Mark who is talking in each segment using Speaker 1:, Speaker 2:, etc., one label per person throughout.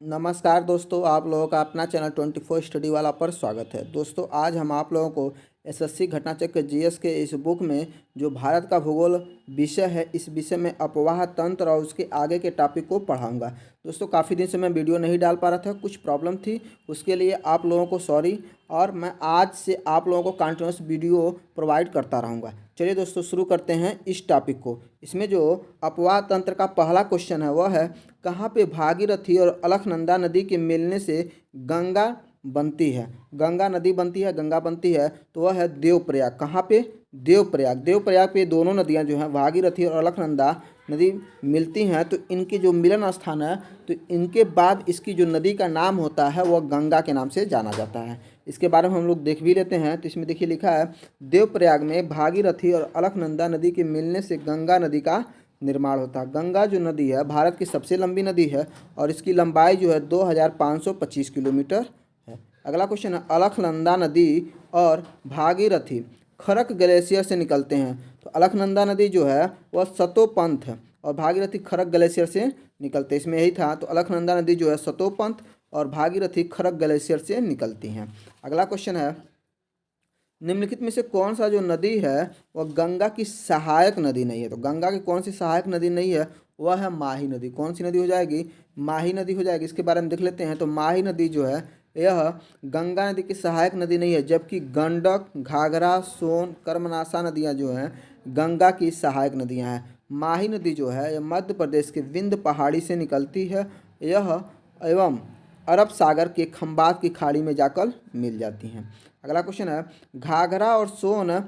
Speaker 1: नमस्कार दोस्तों, आप लोगों का अपना चैनल 24 स्टडी वाला पर स्वागत है। दोस्तों आज हम आप लोगों को एसएससी घटनाचक्र जीएस के इस बुक में जो भारत का भूगोल विषय है, इस विषय में अपवाह तंत्र और उसके आगे के टॉपिक को पढ़ाऊंगा। दोस्तों काफ़ी दिन से मैं वीडियो नहीं डाल पा रहा था, कुछ प्रॉब्लम थी, उसके लिए आप लोगों को सॉरी। और मैं आज से आप लोगों को कंटिन्यूस वीडियो प्रोवाइड करता रहूँगा। चलिए दोस्तों शुरू करते हैं इस टॉपिक को। इसमें जो अपवाह तंत्र का पहला क्वेश्चन है वह है, कहाँ पे भागीरथी और अलकनंदा नदी के मिलने से गंगा बनती है। गंगा नदी बनती है, गंगा बनती है, तो वह है देवप्रयाग। कहाँ पे? देवप्रयाग। देवप्रयाग पे दोनों नदियां जो हैं भागीरथी और अलकनंदा नदी मिलती हैं, तो इनके जो मिलन स्थान है, तो इनके बाद इसकी जो नदी का नाम होता है वह गंगा के नाम से जाना जाता है। इसके बारे में हम लोग देख भी लेते हैं। तो इसमें देखिए लिखा है, देवप्रयाग में भागीरथी और अलकनंदा नदी के मिलने से गंगा नदी का निर्माण होता है। गंगा जो नदी है भारत की सबसे लंबी नदी है और इसकी लंबाई जो है 2525 किलोमीटर है। अगला क्वेश्चन है, अलकनंदा नदी और भागीरथी खरक ग्लेशियर से निकलते हैं। तो अलकनंदा नदी जो है वह सतोपंथ है और भागीरथी खरक ग्लेशियर से निकलते हैं। इसमें यही था। तो अलकनंदा नदी जो है सतोपंथ और भागीरथी खरक ग्लेशियर से निकलती हैं। अगला क्वेश्चन है, निम्नलिखित में से कौन सा जो नदी है वह गंगा की सहायक नदी नहीं है। तो गंगा की कौन सी सहायक नदी नहीं है? वह है माही नदी। कौन सी नदी हो जाएगी? माही नदी हो जाएगी। इसके बारे में देख लेते हैं। तो माही नदी जो है यह गंगा नदी की सहायक नदी नहीं है, जबकि गंडक, घाघरा, सोन, कर्मनाशा नदियाँ जो हैं गंगा की सहायक नदियाँ हैं। माही नदी जो है यह मध्य प्रदेश के विंध्य पहाड़ी से निकलती है। यह एवं अरब सागर के खंबात की खाड़ी में जाकर मिल जाती हैं। अगला क्वेश्चन है, घाघरा और सोन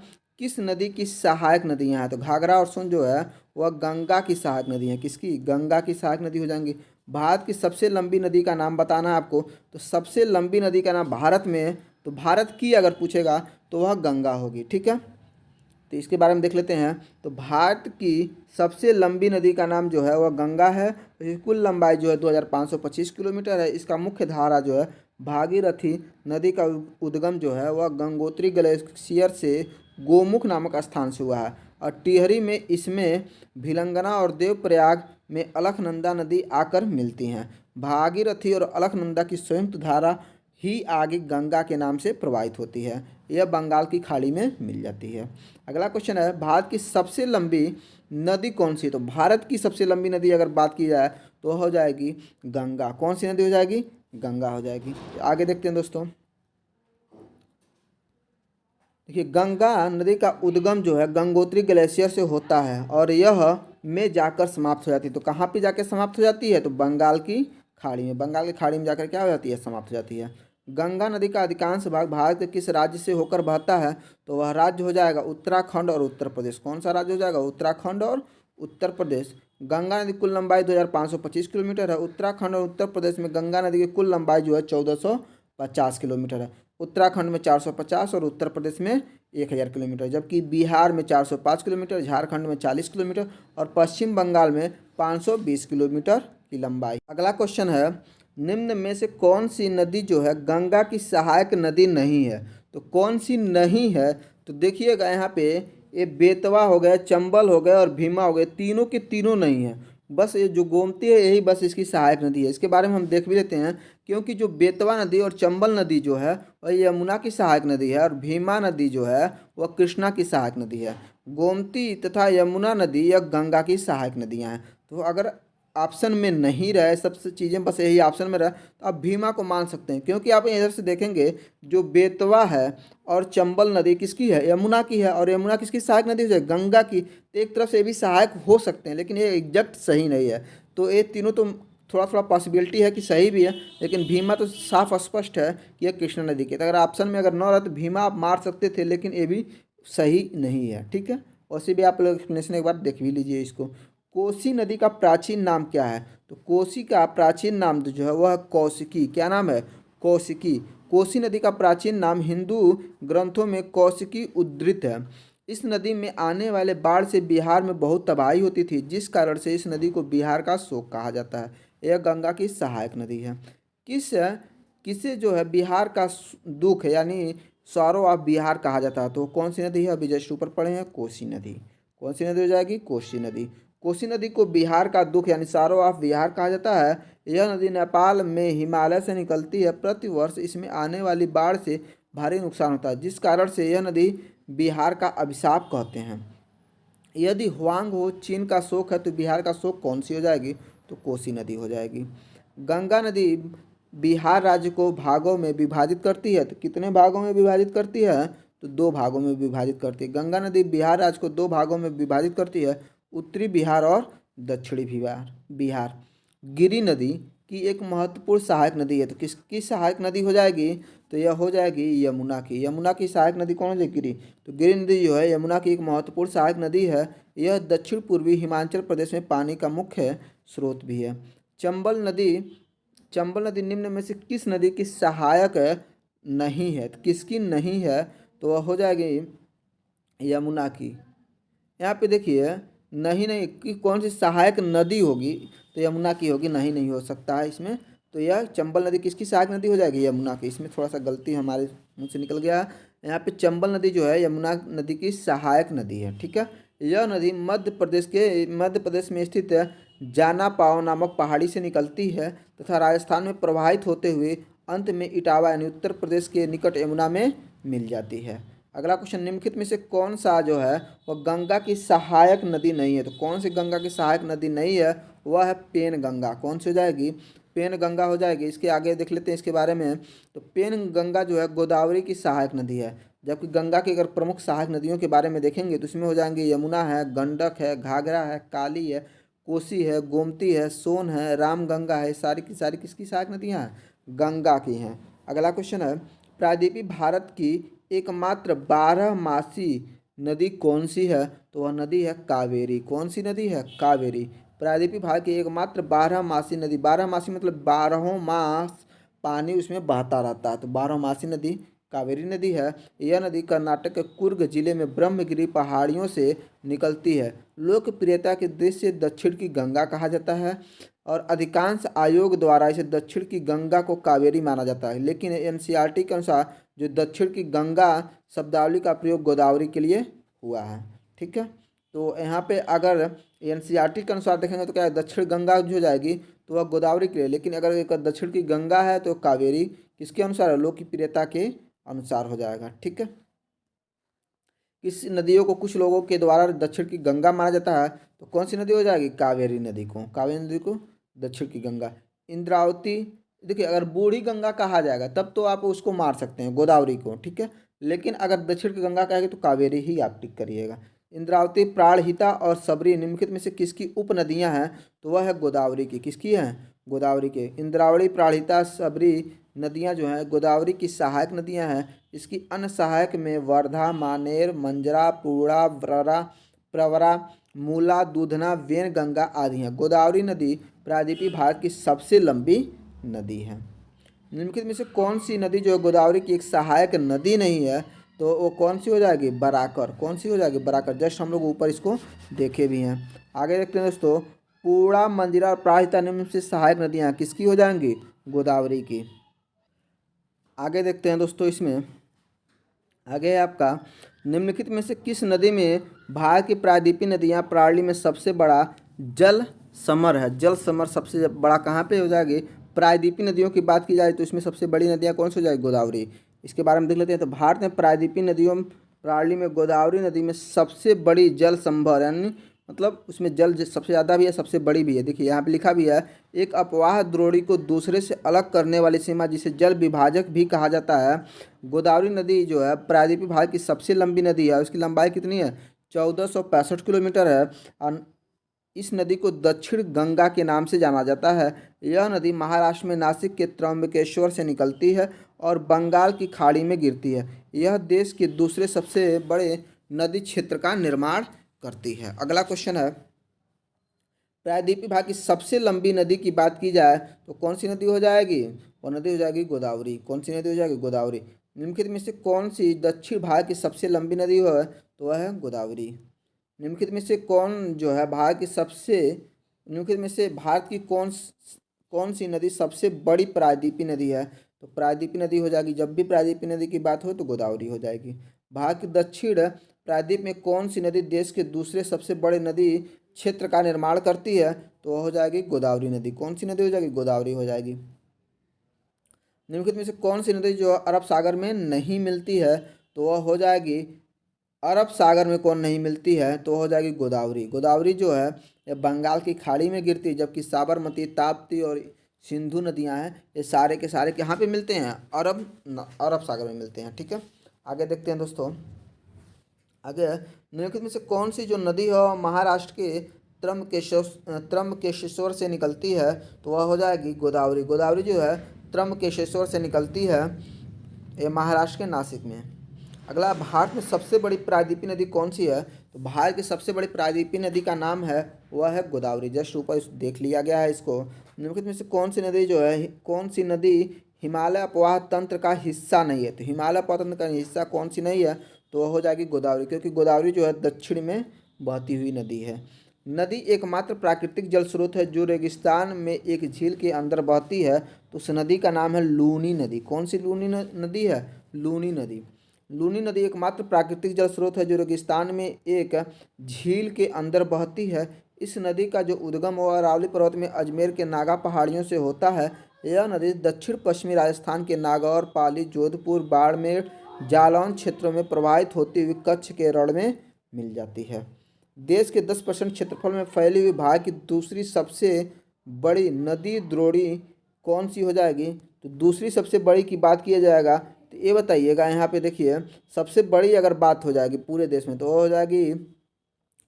Speaker 1: किस नदी की सहायक नदियां हैं। तो घाघरा और सोन जो है वह गंगा की सहायक नदी है। किसकी? गंगा की सहायक नदी हो जाएंगी। भारत की सबसे लंबी नदी का नाम बताना है आपको। तो सबसे लंबी नदी का नाम भारत में, तो भारत की अगर पूछेगा तो वह गंगा होगी। ठीक है, तो इसके बारे में देख लेते हैं। तो भारत की सबसे लंबी नदी का नाम जो है वह गंगा है। इसकी कुल लंबाई जो है 2525 किलोमीटर है। इसका मुख्य धारा जो है भागीरथी नदी का उद्गम जो है वह गंगोत्री ग्लेशियर से गोमुख नामक स्थान से हुआ है और टिहरी में इसमें भिलंगना और देवप्रयाग में अलकनंदा नदी आकर मिलती हैं। भागीरथी और अलकनंदा की संयुक्त धारा ही आगे गंगा के नाम से प्रवाहित होती है। यह बंगाल की खाड़ी में मिल जाती है। अगला क्वेश्चन है, भारत की सबसे लंबी नदी कौन सी है। तो भारत की सबसे लंबी नदी अगर बात की जाए तो हो जाएगी गंगा। कौन सी नदी हो जाएगी? गंगा हो जाएगी। आगे देखते हैं दोस्तों। देखिए, गंगा नदी का उद्गम जो है गंगोत्री ग्लेशियर से होता है और यह में जाकर समाप्त हो जाती है। तो कहाँ पे जाकर समाप्त हो जाती है? तो बंगाल की खाड़ी में। बंगाल की खाड़ी में जाकर क्या हो जाती है? समाप्त हो जाती है। गंगा नदी का अधिकांश भाग भारत के किस राज्य से होकर बहता है? तो वह राज्य हो जाएगा उत्तराखंड और उत्तर प्रदेश। कौन सा राज्य हो जाएगा? उत्तराखंड और उत्तर प्रदेश। गंगा नदी कुल लंबाई 2525 किलोमीटर है। उत्तराखंड और उत्तर प्रदेश में गंगा नदी की कुल लंबाई जो है 1450 किलोमीटर है। उत्तराखंड में 450 और उत्तर प्रदेश में 1000 किलोमीटर, जबकि बिहार में 405 किलोमीटर, झारखंड में 40 किलोमीटर और पश्चिम बंगाल में 520 किलोमीटर की लंबाई। अगला क्वेश्चन है, निम्न में से कौन सी नदी जो है गंगा की सहायक नदी नहीं है। तो कौन सी नहीं है? तो देखिएगा यहाँ पे, ये बेतवा हो गए, चंबल हो गए और भीमा हो गए, तीनों के तीनों नहीं है। बस ये जो गोमती है यही बस इसकी सहायक नदी है। इसके बारे में हम देख भी लेते हैं, क्योंकि जो बेतवा नदी और चंबल नदी जो है वह यमुना की सहायक नदी है और भीमा नदी जो है वह कृष्णा की सहायक नदी है। गोमती तथा यमुना नदी यह गंगा की सहायक नदियां हैं। तो अगर ऑप्शन में नहीं रहे सबसे चीज़ें, बस यही ऑप्शन में रहे, तो आप भीमा को मान सकते हैं, क्योंकि आप इधर से देखेंगे जो बेतवा है और चंबल नदी किसकी है? यमुना की है। और यमुना किसकी सहायक नदी है? गंगा की। तो एक तरफ से ये भी सहायक हो सकते हैं, लेकिन ये एग्जैक्ट सही नहीं है। तो ये तीनों तो थोड़ा थोड़ा पॉसिबिलिटी है कि सही भी है, लेकिन भीमा तो साफ स्पष्ट है कि यह कृष्णा नदी की। तो अगर ऑप्शन में अगर न रहा तो भीमा आप मार सकते थे, लेकिन ये भी सही नहीं है। ठीक है, वैसे भी आप लोग एक्सप्लेनेशन एक बार देख भी लीजिए इसको। कोसी नदी का प्राचीन नाम क्या है? तो कोसी का प्राचीन नाम जो है वह कौशिकी। क्या नाम है? कौशिकी। कोसी नदी का प्राचीन नाम हिंदू ग्रंथों में कौशिकी उद्धृत है। इस नदी में आने वाले बाढ़ से बिहार में बहुत तबाही होती थी, जिस कारण से इस नदी को बिहार का शोक कहा जाता है। यह गंगा की सहायक नदी है। किस किसे जो है बिहार का दुख है यानी सौरव ऑफ बिहार कहा जाता है? तो कौन सी नदी है? अभी जस्ट ऊपर पढ़े हैं, कोसी नदी। कौन सी नदी हो जाएगी? कोसी नदी। कोसी नदी को बिहार का दुख यानी सारो ऑफ बिहार कहा जाता है। यह नदी नेपाल में हिमालय से निकलती है। प्रतिवर्ष इसमें आने वाली बाढ़ से भारी नुकसान होता है, जिस कारण से यह नदी बिहार का अभिशाप कहते हैं। यदि हुआंग हो चीन का शोक है तो बिहार का शोक कौन सी हो जाएगी? तो कोसी नदी हो जाएगी। गंगा नदी बिहार राज्य को भागों में विभाजित करती है। तो कितने भागों में विभाजित करती है? तो 2 भागों में विभाजित करती है। गंगा नदी बिहार राज्य को 2 भागों में विभाजित करती है, उत्तरी बिहार और दक्षिणी बिहार। गिरि नदी की एक महत्वपूर्ण सहायक नदी है। तो किसकी सहायक नदी हो जाएगी? तो यह हो जाएगी यमुना की। यमुना की सहायक नदी कौन हो जाएगी? गिरि। तो गिरि नदी जो है यमुना की एक महत्वपूर्ण सहायक नदी है। यह दक्षिण पूर्वी हिमाचल प्रदेश में पानी का मुख्य स्रोत भी है। चंबल नदी निम्न में से किस नदी की सहायक नहीं है? तो किसकी नहीं है? तो वह हो जाएगी यमुना की। यहाँ पे देखिए नहीं कि कौन सी सहायक नदी होगी? तो यमुना की होगी, नहीं हो सकता है इसमें। तो यह चंबल नदी किसकी सहायक नदी हो जाएगी? यमुना की। इसमें थोड़ा सा गलती हमारे मुंह से निकल गया। यहाँ पे चंबल नदी जो है यमुना नदी की सहायक नदी है, ठीक है। यह नदी मध्य प्रदेश में स्थित जाना पाओ नामक पहाड़ी से निकलती है तथा राजस्थान में प्रवाहित होते हुए अंत में इटावा यानी उत्तर प्रदेश के निकट यमुना में मिल जाती है। अगला क्वेश्चन, निम्नलिखित में से कौन सा जो है वह गंगा की सहायक नदी नहीं है? तो कौन सी गंगा की सहायक नदी नहीं है? वह है पेन गंगा। कौन सी हो जाएगी? पेन गंगा हो जाएगी। इसके आगे देख लेते हैं इसके बारे में। तो पेन गंगा जो है गोदावरी की सहायक नदी है। जबकि गंगा की अगर प्रमुख सहायक नदियों के बारे में देखेंगे तो इसमें हो जाएंगे यमुना है, गंडक है, घाघरा है, काली है, कोसी है, गोमती है, सोन है, रामगंगा है। सारी की सारी किसकी सहायक नदियाँ हैं? गंगा की हैं। अगला क्वेश्चन है, प्रायद्वीपीय भारत की एकमात्र 12 मासी नदी कौन सी है? तो वह नदी है कावेरी। कौन सी नदी है? कावेरी। प्रायद्वीपीय भारत की एकमात्र 12 मासी नदी, 12 मासी मतलब 12 मास पानी उसमें बहता रहता है। तो 12 मासी नदी कावेरी नदी है। यह नदी कर्नाटक के कुर्ग जिले में ब्रह्मगिरी पहाड़ियों से निकलती है। लोकप्रियता की दृष्टि से दक्षिण की गंगा कहा जाता है और अधिकांश आयोग द्वारा इसे दक्षिण की गंगा को कावेरी माना जाता है। लेकिन एनसीईआरटी के अनुसार जो दक्षिण की गंगा शब्दावली का प्रयोग गोदावरी के लिए हुआ है, ठीक है। तो यहाँ पे अगर एनसीईआरटी के अनुसार देखेंगे तो क्या है, दक्षिण गंगा जो हो जाएगी तो वह गोदावरी के लिए। लेकिन अगर एक दक्षिण की गंगा है तो कावेरी किसके अनुसार? लोकप्रियता के अनुसार हो जाएगा, ठीक है। किस नदियों को कुछ लोगों के द्वारा दक्षिण की गंगा माना जाता है? तो कौन सी नदी हो जाएगी? कावेरी नदी को। कावेरी नदी को दक्षिण की गंगा। इंद्रावती, देखिए अगर बूढ़ी गंगा कहा जाएगा तब तो आप उसको मार सकते हैं गोदावरी को, ठीक है। लेकिन अगर दक्षिण की गंगा कहेंगे तो कावेरी ही आप टिक करिएगा। इंद्रावती, प्राणहिता और सबरी निम्नलिखित में से किसकी उपनदियां हैं? तो वह है गोदावरी की। किसकी हैं? गोदावरी के। इंद्रावती, प्राणहिता, सबरी नदियां जो हैं गोदावरी की सहायक नदियां हैं। इसकी अन्य सहायक में वर्धा, मानेर, मंजरा, पूर्णा, प्रवरा, मूला, दूधना, वेन गंगा आदि हैं। गोदावरी नदी प्रायद्वीपीय भारत की सबसे लंबी नदी है। निम्नलिखित में से कौन सी नदी जो है गोदावरी की एक सहायक नदी नहीं है? तो वो कौन सी हो जाएगी? बराकर। कौन सी हो जाएगी? बराकर। जस्ट हम लोग ऊपर इसको देखे भी हैं। आगे देखते हैं दोस्तों, पूर्णा, मंजरा और प्राणहिता निम्न से सहायक नदियाँ किसकी हो जाएंगी? गोदावरी की। आगे देखते हैं दोस्तों, इसमें आगे है आपका, निम्नलिखित में से किस नदी में भारत की प्रायद्वीपीय नदियाँ प्रणाली में सबसे बड़ा जल समर है? जल समर सबसे बड़ा कहाँ पे हो जाएगी? प्रायद्वीपीय नदियों की बात की जाए तो इसमें सबसे बड़ी नदियाँ कौन सी हो जाएगी? गोदावरी। इसके बारे में देख लेते हैं। तो भारत में प्रायद्वीपीय नदियों प्रणाली में गोदावरी नदी में सबसे बड़ी जल संभर यानी मतलब उसमें जल सबसे ज़्यादा भी है, सबसे बड़ी भी है। देखिए यहाँ पे लिखा भी है, एक अपवाह द्रोणी को दूसरे से अलग करने वाली सीमा जिसे जल विभाजक भी कहा जाता है। गोदावरी नदी जो है प्रायद्वीपीय भारत की सबसे लंबी नदी है। उसकी लंबाई कितनी है? 1465 किलोमीटर है और इस नदी को दक्षिण गंगा के नाम से जाना जाता है। यह नदी महाराष्ट्र में नासिक के त्र्यंबकेश्वर से निकलती है और बंगाल की खाड़ी में गिरती है। यह देश के दूसरे सबसे बड़े नदी क्षेत्र का निर्माण करती है। अगला क्वेश्चन है, प्रायद्वीपीय भारत की सबसे लंबी नदी की बात की जाए तो कौन सी नदी हो जाएगी? वो नदी हो जाएगी गोदावरी। कौन सी नदी हो जाएगी? गोदावरी। निम्नलिखित में से कौन सी दक्षिण भारत की सबसे लंबी नदी है? तो वह है गोदावरी। निम्नलिखित में से कौन जो है भारत की सबसे निम्नलिखित में से भारत की कौन सी नदी सबसे बड़ी प्रायद्वीपीय नदी है? तो प्रायद्वीपीय नदी हो जाएगी। जब भी प्रायद्वीपीय नदी की बात हो तो गोदावरी हो जाएगी। भारत के दक्षिण प्रायद्वीप में कौन सी नदी देश के दूसरे सबसे बड़े नदी क्षेत्र का निर्माण करती है तो वह हो जाएगी गोदावरी नदी। कौन सी नदी हो जाएगी? गोदावरी हो जाएगी। निम्नलिखित में से कौन सी नदी जो अरब सागर में नहीं मिलती है तो वह हो जाएगी, अरब सागर में कौन नहीं मिलती है तो हो जाएगी गोदावरी। गोदावरी जो है ये बंगाल की खाड़ी में गिरती है, जबकि साबरमती, ताप्ती और सिंधु नदियां हैं ये सारे के सारे कहाँ पे मिलते हैं? अरब सागर में मिलते हैं। ठीक है, आगे देखते हैं दोस्तों। आगे निम्नलिखित में से कौन सी जो नदी है वह महाराष्ट्र के त्रम्बकेश्वर से निकलती है तो वह हो जाएगी गोदावरी। गोदावरी जो है त्रम्बकेश्वर से निकलती है, ये महाराष्ट्र के नासिक में। अगला, भारत में सबसे बड़ी प्रायद्वीपीय नदी कौन सी है? तो भारत की सबसे बड़ी प्रायद्वीपीय नदी का नाम है वह है गोदावरी। जस्ट ऊपर देख लिया गया है इसको। निम्नलिखित में से कौन सी नदी जो है, कौन सी नदी हिमालय अपवाह तंत्र का हिस्सा नहीं है? तो हिमालय अपवाह तंत्र का हिस्सा कौन सी नहीं है तो वह हो जाएगी गोदावरी, क्योंकि गोदावरी जो है दक्षिण में बहती हुई नदी है। नदी एकमात्र प्राकृतिक जल स्रोत है जो रेगिस्तान में एक झील के अंदर बहती है, तो उस नदी का नाम है लूनी नदी। कौन सी लूनी नदी है? लूनी नदी। लूनी नदी एकमात्र प्राकृतिक जल स्रोत है जो रेगिस्तान में एक झील के अंदर बहती है। इस नदी का जो उद्गम वो अरावली पर्वत में अजमेर के नागा पहाड़ियों से होता है। यह नदी दक्षिण पश्चिमी राजस्थान के नागौर, पाली, जोधपुर, बाड़मेर, जालौन क्षेत्रों में प्रवाहित होती हुई कच्छ के रण में मिल जाती है। देश के 10% क्षेत्रफल में फैली हुई भारत की दूसरी सबसे बड़ी नदी द्रोणी कौन सी हो जाएगी? तो दूसरी सबसे बड़ी की बात किया जाएगा तो ये बताइएगा, यहाँ पे देखिए सबसे बड़ी अगर बात हो जाएगी पूरे देश में तो वो हो जाएगी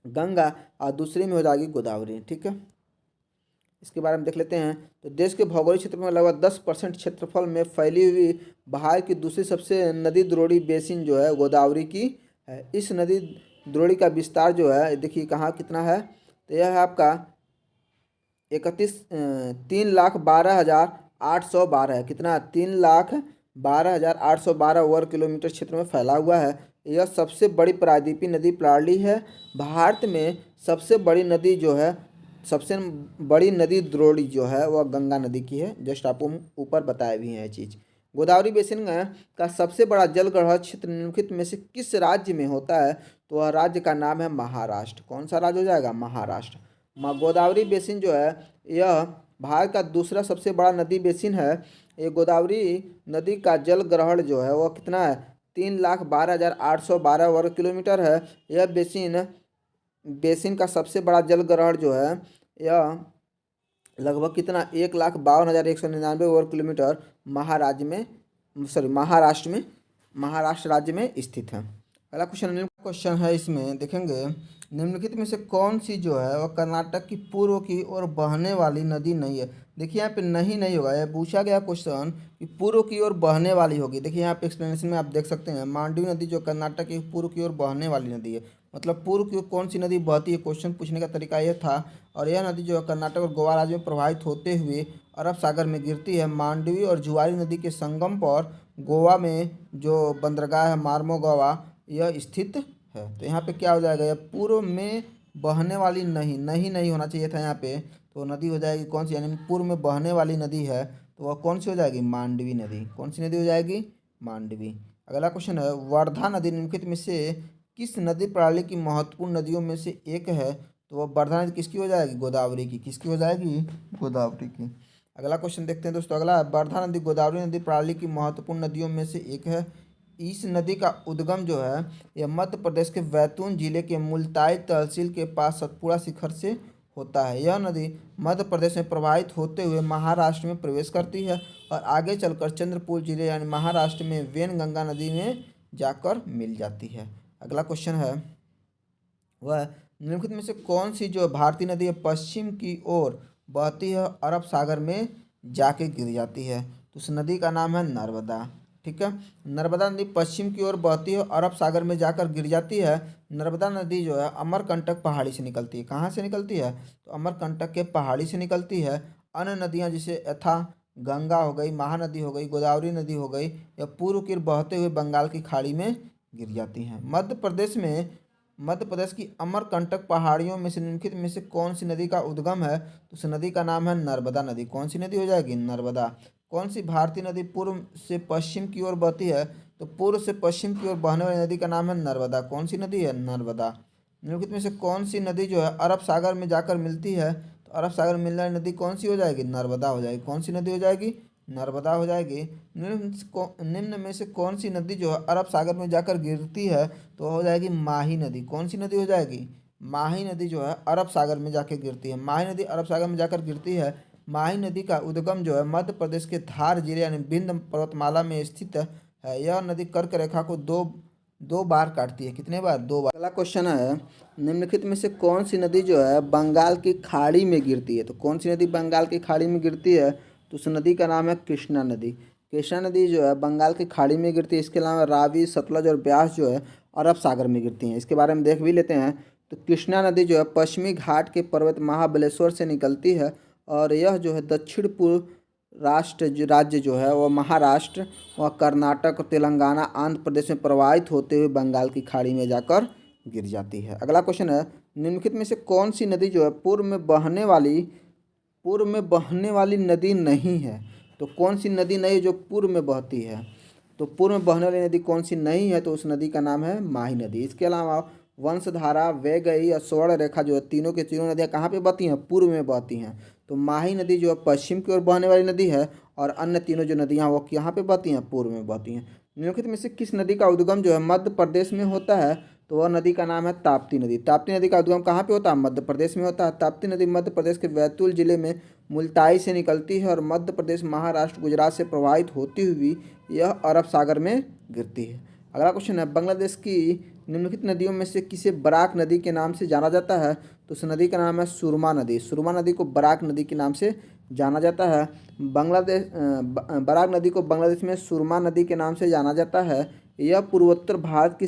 Speaker 1: गंगा और दूसरी में हो जाएगी गोदावरी। ठीक है, इसके बारे में देख लेते हैं। तो देश के भौगोलिक क्षेत्र में लगभग 10% क्षेत्रफल में फैली हुई भारत की दूसरी सबसे नदी द्रोणी बेसिन जो है गोदावरी की है। इस नदी द्रोणी का विस्तार जो है देखिए कहाँ कितना है, तो यह है आपका 3,12,812 है। कितना? 3,12,812 वर्ग किलोमीटर क्षेत्र में फैला हुआ है। यह सबसे बड़ी प्रायद्वीपीय नदी प्रणाली है। भारत में सबसे बड़ी नदी जो है, सबसे बड़ी नदी द्रोणी जो है वह गंगा नदी की है। जस्ट आपको ऊपर बताए भी हैं ये चीज़। गोदावरी बेसिन का सबसे बड़ा जलग्रहण क्षेत्र निम्नलिखित में से किस राज्य में होता है? तो वह राज्य का नाम है महाराष्ट्र। कौन सा राज्य हो जाएगा? महाराष्ट्र। गोदावरी बेसिन जो है यह भारत का दूसरा सबसे बड़ा नदी बेसिन है। ये गोदावरी नदी का जल ग्रहण जो है वह कितना है? 3,12,812 वर्ग किलोमीटर है। यह बेसिन का सबसे बड़ा जल ग्रहण जो है यह लगभग कितना? 1,52,199 वर्ग किलोमीटर महाराष्ट्र राज्य में स्थित है। अगला क्वेश्चन है, इसमें देखेंगे निम्नलिखित में से कौन सी जो है वह कर्नाटक की पूर्व की ओर बहने वाली नदी नहीं है? देखिए यहाँ पे नहीं होगा, यह पूछा गया क्वेश्चन कि पूर्व की ओर बहने वाली होगी। देखिए यहाँ पे एक्सप्लेनेशन में आप देख सकते हैं, मांडवी नदी जो कर्नाटक की पूर्व की ओर बहने वाली नदी है। मतलब पूर्व की ओर कौन सी नदी बहती है, क्वेश्चन पूछने का तरीका यह था। और यह नदी जो है कर्नाटक और गोवा राज्य में प्रवाहित होते हुए अरब सागर में गिरती है। मांडवी और जुआरी नदी के संगम पर गोवा में जो बंदरगाह है मार्मोगोवा यह स्थित है। तो यहाँ पे क्या हो जाएगा? यह पूर्व में बहने वाली नहीं होना चाहिए था यहाँ पे, तो नदी हो जाएगी कौन सी? यानी पूर्व में बहने वाली नदी है तो वह कौन सी हो जाएगी? मांडवी नदी। कौन सी नदी हो जाएगी? मांडवी। अगला क्वेश्चन है, वर्धा नदी निम्नलिखित में से किस नदी प्रणाली की महत्वपूर्ण नदियों में से एक है? तो वह वर्धा नदी किसकी हो जाएगी? गोदावरी की। किसकी हो जाएगी? गोदावरी की। अगला क्वेश्चन देखते हैं दोस्तों। अगला, वर्धा नदी गोदावरी नदी प्रणाली की महत्वपूर्ण नदियों में से एक है। इस नदी का उद्गम जो है यह मध्य प्रदेश के बैतूल जिले के मुल्ताई तहसील के पास सतपुड़ा शिखर से होता है। यह नदी मध्य प्रदेश में प्रवाहित होते हुए महाराष्ट्र में प्रवेश करती है और आगे चलकर चंद्रपुर जिले यानी महाराष्ट्र में वेनगंगा नदी में जाकर मिल जाती है। अगला क्वेश्चन है वह निम्नलिखित में से कौन सी जो भारतीय नदी है पश्चिम की ओर बहती है अरब सागर में जाके गिर जाती है? तो उस नदी का नाम है नर्मदा। ठीक है, नर्मदा नदी पश्चिम की ओर बहती है अरब सागर में जाकर गिर जाती है। नर्मदा नदी जो है अमरकंटक पहाड़ी से निकलती है। कहाँ से निकलती है? तो अमरकंटक के पहाड़ी से निकलती है। अन्य नदियाँ जैसे यथा गंगा हो गई, महानदी हो गई, गोदावरी नदी हो गई, या पूर्व की ओर बहते हुए बंगाल की खाड़ी में गिर जाती हैं। मध्य प्रदेश की अमरकंटक पहाड़ियों में से निम्नलिखित में से कौन सी नदी का उद्गम है? तो उस नदी का नाम है नर्मदा नदी। कौन सी नदी हो जाएगी? नर्मदा। कौन सी भारतीय नदी पूर्व से पश्चिम की ओर बहती है? तो पूर्व से पश्चिम की ओर बहने वाली नदी का नाम है नर्मदा। कौन सी नदी है? नर्मदा। निम्नलिखित में से कौन सी नदी जो है अरब सागर में जाकर मिलती है? तो अरब सागर में मिलने वाली नदी कौन सी हो जाएगी? नर्मदा हो जाएगी। कौन सी नदी हो जाएगी? नर्मदा हो जाएगी। निम्न में से कौन सी नदी जो है अरब सागर में जाकर गिरती है? तो हो जाएगी माही नदी। कौन सी नदी हो जाएगी? माही नदी जो है अरब सागर में जाकर गिरती है। माही नदी अरब सागर में जाकर गिरती है। माही नदी का उद्गम जो है मध्य प्रदेश के धार जिले यानी विंध्य पर्वतमाला में स्थित है। यह नदी कर्क रेखा को दो दो बार काटती है। कितने बार? दो बार। अगला क्वेश्चन है, निम्नलिखित में से कौन सी नदी जो है बंगाल की खाड़ी में गिरती है? तो कौन सी नदी बंगाल की खाड़ी में गिरती है? तो उस नदी का नाम है कृष्णा नदी। कृष्णा नदी जो है बंगाल की खाड़ी में गिरती है। इसके अलावा रावी, सतलज और ब्यास जो है अरब सागर में गिरती हैं। इसके बारे में देख भी लेते हैं। तो कृष्णा नदी जो है पश्चिमी घाट के पर्वत महाबलेश्वर से निकलती है और यह जो है दक्षिण पूर्व राज्य जो है वो महाराष्ट्र व कर्नाटक, तेलंगाना, आंध्र प्रदेश में प्रवाहित होते हुए बंगाल की खाड़ी में जाकर गिर जाती है। अगला क्वेश्चन है, निम्नलिखित में से कौन सी नदी जो है पूर्व में बहने वाली नदी नहीं है? तो कौन सी नदी नहीं जो पूर्व में बहती है? तो पूर्व में बहने वाली नदी कौन सी नहीं है? तो उस नदी का नाम है माही नदी। इसके अलावा वंशधारा, वैगई और स्वर्ण रेखा जो है तीनों की तीनों नदियाँ कहाँ पे बहती हैं? पूर्व में बहती हैं। तो माही नदी जो है पश्चिम की ओर बहने वाली नदी है और अन्य तीनों जो नदियाँ वो यहाँ पे बहती हैं? पूर्व में बहती हैं। निम्नलिखित में से किस नदी का उद्गम जो है मध्य प्रदेश में होता है? तो वह नदी का नाम है ताप्ती नदी। ताप्ती नदी का उद्गम कहाँ पे होता है? मध्य प्रदेश में होता है। ताप्ती नदी मध्य प्रदेश के बैतूल जिले में मुल्ताई से निकलती है और मध्य प्रदेश, महाराष्ट्र, गुजरात से प्रवाहित होती हुई यह अरब सागर में गिरती है। अगला क्वेश्चन है, बांग्लादेश की निम्नलिखित नदियों में से किसे बराक नदी के नाम से जाना जाता है? तो उस नदी का नाम है सुरमा नदी। सुरमा नदी को बराक नदी के नाम से जाना जाता है। बराक नदी को बांग्लादेश में सुरमा नदी के नाम से जाना जाता है। यह पूर्वोत्तर भारत की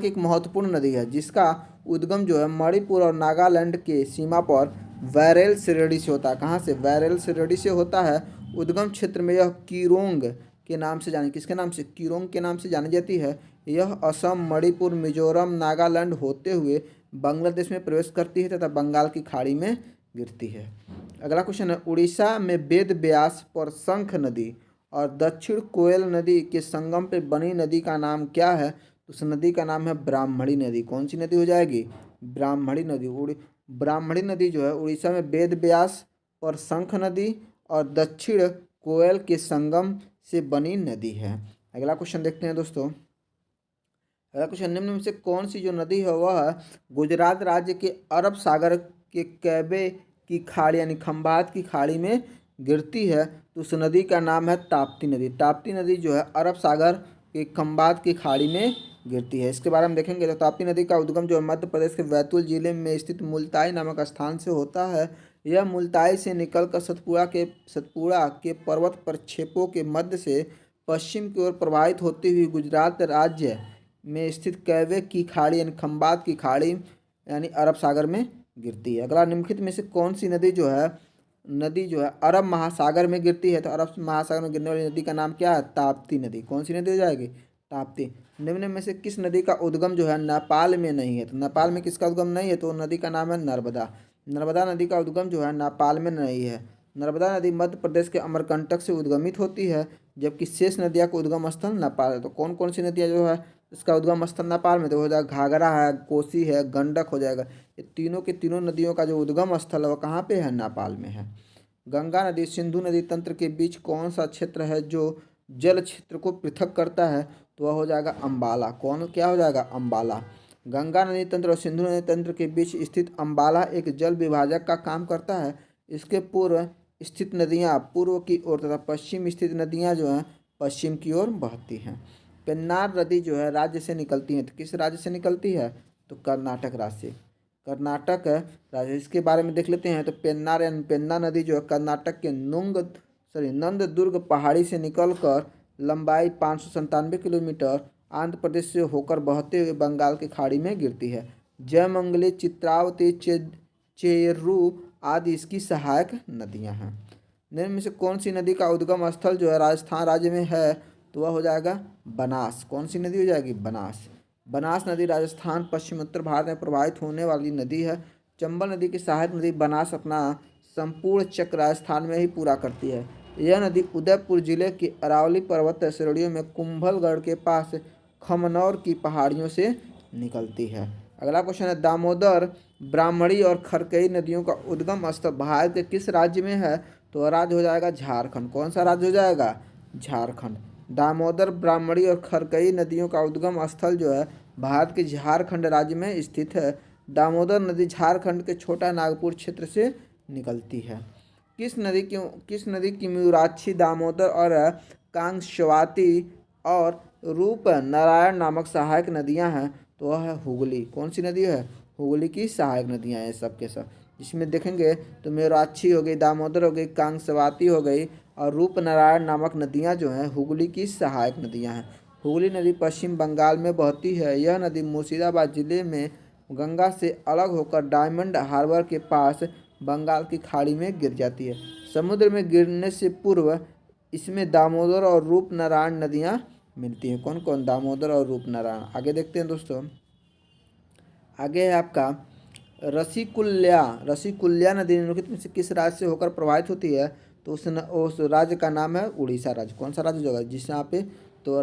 Speaker 1: एक महत्वपूर्ण नदी है जिसका उद्गम जो है मणिपुर और नागालैंड के सीमा पर वैरेल श्रेणी से होता है। कहाँ से? वैरेल श्रेणी से होता है। उद्गम क्षेत्र में यह किरोंग के नाम से किसके नाम से? किरोंग के नाम से जानी जाती है। यह असम, मणिपुर, मिजोरम, नागालैंड होते हुए बांग्लादेश में प्रवेश करती है तथा बंगाल की खाड़ी में गिरती है। अगला क्वेश्चन है, उड़ीसा में वेद व्यास पर शंख नदी और दक्षिण कोयल नदी के संगम पे बनी नदी का नाम क्या है? तो उस नदी का नाम है ब्राह्मणी नदी। कौन सी नदी हो जाएगी? ब्राह्मणी नदी। ब्राह्मणी नदी जो है उड़ीसा में वेद व्यास और शंख नदी और दक्षिण कोयल के संगम से बनी नदी है। अगला क्वेश्चन देखते हैं दोस्तों। अगला क्वेश्चन, निम्न में से कौन सी जो नदी है वह गुजरात राज्य के अरब सागर के कैबे की खाड़ी यानी खंभात की खाड़ी में गिरती है? तो उस नदी का नाम है ताप्ती नदी। ताप्ती नदी जो है अरब सागर के खंभात की खाड़ी में गिरती है। इसके बारे में देखेंगे तो ताप्ती नदी का उद्गम जो है मध्य प्रदेश के बैतूल जिले में स्थित मुल्ताई नामक स्थान से होता है। यह मुल्ताई से निकलकर सतपुड़ा के पर्वत प्रक्षेपों के मध्य से पश्चिम की ओर प्रवाहित होती हुई गुजरात राज्य में स्थित कैवे की खाड़ी यानी खंभात की खाड़ी यानी अरब सागर में गिरती है। अगला, निम्नलिखित में से कौन सी नदी जो है अरब महासागर में गिरती है? तो अरब महासागर में गिरने वाली नदी का नाम क्या है? ताप्ती नदी। कौन सी नदी हो जाएगी? ताप्ती। निम्न में से किस नदी का उद्गम जो है नेपाल में नहीं है? तो नेपाल में किसका उद्गम नहीं है? तो नदी का नाम है नर्मदा। नर्मदा नदी का उद्गम जो है नेपाल में नहीं है। नर्मदा नदी मध्य प्रदेश के अमरकंटक से उद्गमित होती है जबकि शेष नदियाँ का उद्गम स्थल नेपाल है। तो कौन कौन सी नदियाँ जो है इसका उद्गम स्थल नेपाल में? तो हो जाएगा घाघरा है, कोसी है, गंडक हो जाएगा। ये तीनों की तीनों नदियों का जो उद्गम स्थल है वो कहाँ पे है? नेपाल में है। गंगा नदी सिंधु नदी तंत्र के बीच कौन सा क्षेत्र है जो जल क्षेत्र को पृथक करता है? तो वह हो जाएगा अम्बाला। कौन क्या हो जाएगा? अम्बाला। गंगा नदी तंत्र और सिंधु नदी तंत्र के बीच स्थित अम्बाला एक जल विभाजक का काम करता है। इसके पूर्व स्थित नदियाँ पूर्व की ओर तथा पश्चिम स्थित नदियाँ जो हैं पश्चिम की ओर बहती हैं। पेन्नार नदी जो है राज्य से निकलती है। तो किस राज्य से निकलती है? तो कर्नाटक राज्य से। कर्नाटक राज्य, इसके बारे में देख लेते हैं। तो पेन्नार यानी पेन्ना नदी जो है कर्नाटक के नंददुर्ग पहाड़ी से निकलकर लंबाई 597 किलोमीटर आंध्र प्रदेश से होकर बहते हुए बंगाल की खाड़ी में गिरती है। जयमंगली, चित्रावती, चेरू आदि इसकी सहायक नदियां हैं। निम्न में से कौन सी नदी का उद्गम स्थल जो है राजस्थान राज्य में है? तो वह हो जाएगा बनास। कौन सी नदी हो जाएगी? बनास। बनास नदी राजस्थान पश्चिम उत्तर भारत में प्रवाहित होने वाली नदी है। चंबल नदी की सहायक नदी बनास अपना संपूर्ण चक्र राजस्थान में ही पूरा करती है। यह नदी उदयपुर जिले की अरावली पर्वत श्रेणियों में कुंभलगढ़ के पास खमनौर की पहाड़ियों से निकलती है। अगला क्वेश्चन है, दामोदर, ब्राह्मणी और खरकई नदियों का उद्गम स्थल भारत के किस राज्य में है? तो राज्य हो जाएगा झारखंड। कौन सा राज्य हो जाएगा? झारखंड। दामोदर, ब्राह्मणी और खरकई नदियों का उद्गम स्थल जो है भारत के झारखंड राज्य में स्थित है। दामोदर नदी झारखंड के छोटा नागपुर क्षेत्र से निकलती है। किस नदी की म्यूराक्षी, दामोदर और कांस्यवती और रूप नारायण नामक सहायक नदियां हैं? तो वह है हुगली। कौन सी नदी है? हुगली की सहायक नदियां हैं सब के सब, जिसमें देखेंगे तो म्यूराक्षी हो गई, दामोदर हो गई, कांस्यवती हो गई और रूपनारायण नामक नदियां जो हैं हुगली की सहायक नदियां हैं। हुगली नदी पश्चिम बंगाल में बहती है। यह नदी मुर्शिदाबाद जिले में गंगा से अलग होकर डायमंड हार्बर के पास बंगाल की खाड़ी में गिर जाती है। समुद्र में गिरने से पूर्व इसमें दामोदर और रूपनारायण नदियाँ मिलती हैं। कौन कौन? दामोदर और रूपनारायण। आगे देखते हैं दोस्तों, आगे है आपका रसिकुल्या। रसिकुल्या नदी निम्नलिखित में से किस राज्य से होकर प्रवाहित होती है? तो उस राज्य का नाम है उड़ीसा राज्य। कौन सा राज्य होगा जिस यहाँ पे? तो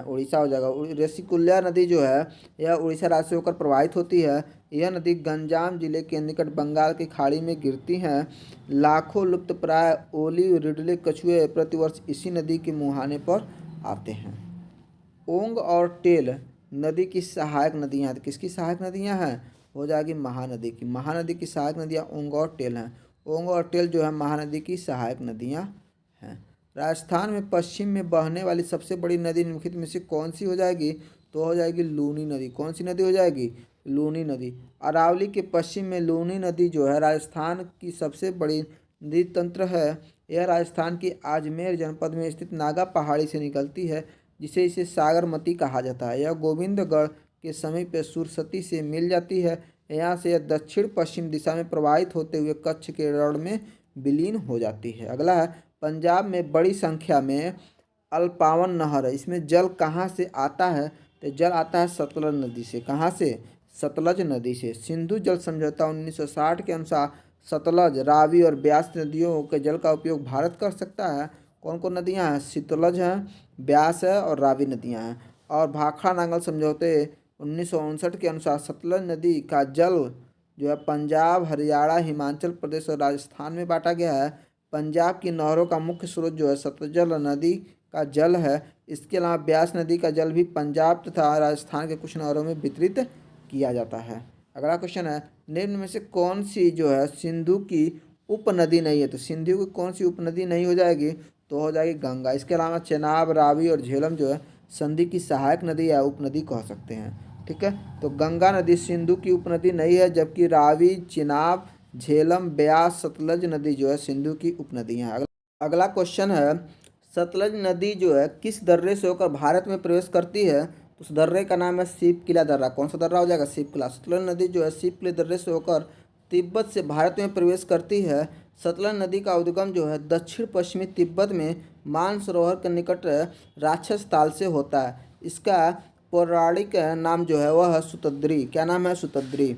Speaker 1: उड़ीसा हो जाएगा। रसिकुल्या नदी जो है यह उड़ीसा राज्य से होकर प्रवाहित होती है। यह नदी गंजाम जिले के निकट बंगाल की खाड़ी में गिरती हैं। लाखों लुप्तप्राय ओलिव रिडले कछुए प्रतिवर्ष इसी नदी के मुहाने पर आते हैं। ओंग और टेल नदी की सहायक नदियाँ, किसकी सहायक नदियाँ हैं? हो जाएगी महानदी की। महानदी की सहायक नदियाँ ओंग और टेल हैं। ओंग और टेल जो है महानदी की सहायक नदियाँ हैं। राजस्थान में पश्चिम में बहने वाली सबसे बड़ी नदी निम्नलिखित में से कौन सी हो जाएगी? तो हो जाएगी लूनी नदी। कौन सी नदी हो जाएगी? लूनी नदी। अरावली के पश्चिम में लूनी नदी जो है राजस्थान की सबसे बड़ी नदी तंत्र है। यह राजस्थान की अजमेर जनपद में स्थित नागा पहाड़ी से निकलती है, जिसे इसे सागरमती कहा जाता है। यह गोविंदगढ़ के समीप सुरसती से मिल जाती है। यहाँ से यह दक्षिण पश्चिम दिशा में प्रवाहित होते हुए कच्छ के रण में विलीन हो जाती है। अगला है, पंजाब में बड़ी संख्या में अल्पावन नहर है। इसमें जल कहाँ से आता है? तो जल आता है सतलज नदी से। कहाँ से? सतलज नदी से। सिंधु जल समझौता 1960 के अनुसार सतलज, रावी और ब्यास नदियों के जल का उपयोग भारत कर सकता है। कौन कौन नदियाँ हैं? सतलज हैं, ब्यास है और रावी नदियाँ हैं। और भाखड़ा नांगल समझौते 1959 के अनुसार सतलज नदी का जल जो है पंजाब, हरियाणा, हिमाचल प्रदेश और राजस्थान में बांटा गया है। पंजाब की नहरों का मुख्य स्रोत जो है सतलज नदी का जल है। इसके अलावा ब्यास नदी का जल भी पंजाब तथा राजस्थान के कुछ नहरों में वितरित किया जाता है। अगला क्वेश्चन है, निम्न में से कौन सी जो है सिंधु की उपनदी नहीं है? तो सिंधु की कौन सी उपनदी नहीं हो जाएगी? तो हो जाएगी गंगा। इसके अलावा चेनाब, रावी और झेलम जो है संधि की सहायक नदी या उपनदी कह सकते हैं। ठीक है, तो गंगा नदी सिंधु की उपनदी नहीं है, जबकि रावी, चेनाब, झेलम, ब्यास, सतलज नदी जो है सिंधु की उपनदी है। अगला क्वेश्चन है, सतलज नदी जो है किस दर्रे से होकर भारत में प्रवेश करती है? तो उस दर्रे का नाम है शिवकिला दर्रा। कौन सा दर्रा हो जाएगा? शिवकिला। सतलज नदी जो है शिवकिले दर्रे से होकर तिब्बत से भारत में प्रवेश करती है। सतलज नदी का उद्गम जो है दक्षिण पश्चिमी तिब्बत में मानसरोवर के निकट राक्षस ताल से होता है। इसका पौराणिक नाम जो है वह है सुतद्री। क्या नाम है? सुतद्री।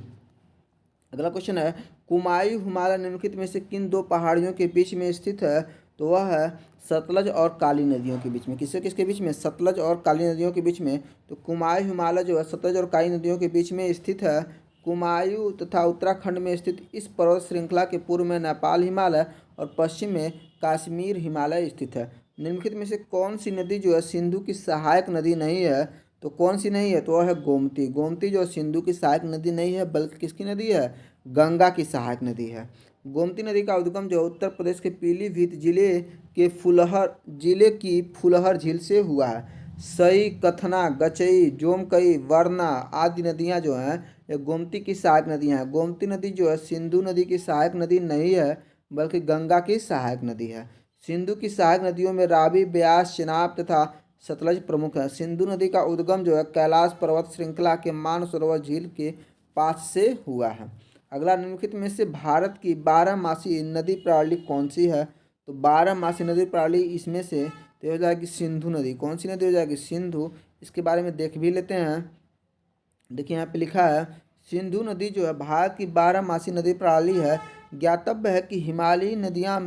Speaker 1: अगला क्वेश्चन है, कुमायूं हिमालय निम्नलिखित में से किन दो पहाड़ियों के बीच में स्थित है? तो वह है सतलज और काली नदियों के बीच में। किसके किसके बीच में? सतलज और काली नदियों के बीच में। तो कुमायूं हिमालय जो है सतलज और काली नदियों के बीच में स्थित है। कुमायूं तथा उत्तराखंड में स्थित इस पर्वत श्रृंखला के पूर्व में नेपाल हिमालय और पश्चिम में कश्मीर हिमालय स्थित है। निम्नलिखित में से कौन सी नदी जो है सिंधु की सहायक नदी नहीं है? तो कौन सी नहीं है? तो वह है गोमती। गोमती जो सिंधु की सहायक नदी नहीं है, बल्कि किसकी नदी है? गंगा की सहायक नदी है। गोमती नदी का उद्गम जो उत्तर प्रदेश के पीलीभीत जिले की फुलहर झील से हुआ है। सई, कथना, गचई, जोमकई, वरना आदि नदियां जो हैं ये गोमती की सहायक नदियां हैं। गोमती नदी जो है सिंधु नदी की सहायक नदी नहीं है, बल्कि गंगा की सहायक नदी है। सिंधु की सहायक नदियों में रावी, ब्यास, चेनाब तथा सतलज प्रमुख है। सिंधु नदी का उद्गम जो है कैलाश पर्वत श्रृंखला के मानसरोवर झील के पास से हुआ है। अगला, निम्नलिखित में से भारत की 12मासी नदी प्रणाली कौन सी है? तो 12मासी नदी प्रणाली इसमें से तो हो जाएगी सिंधु नदी। कौन सी नदी हो जाएगी? सिंधु। इसके बारे में देख भी लेते हैं। देखिए यहाँ पे लिखा है, सिंधु नदी जो है भारत की 12मासी नदी प्रणाली है। ज्ञातव्य है कि हिमालयी नदियाँ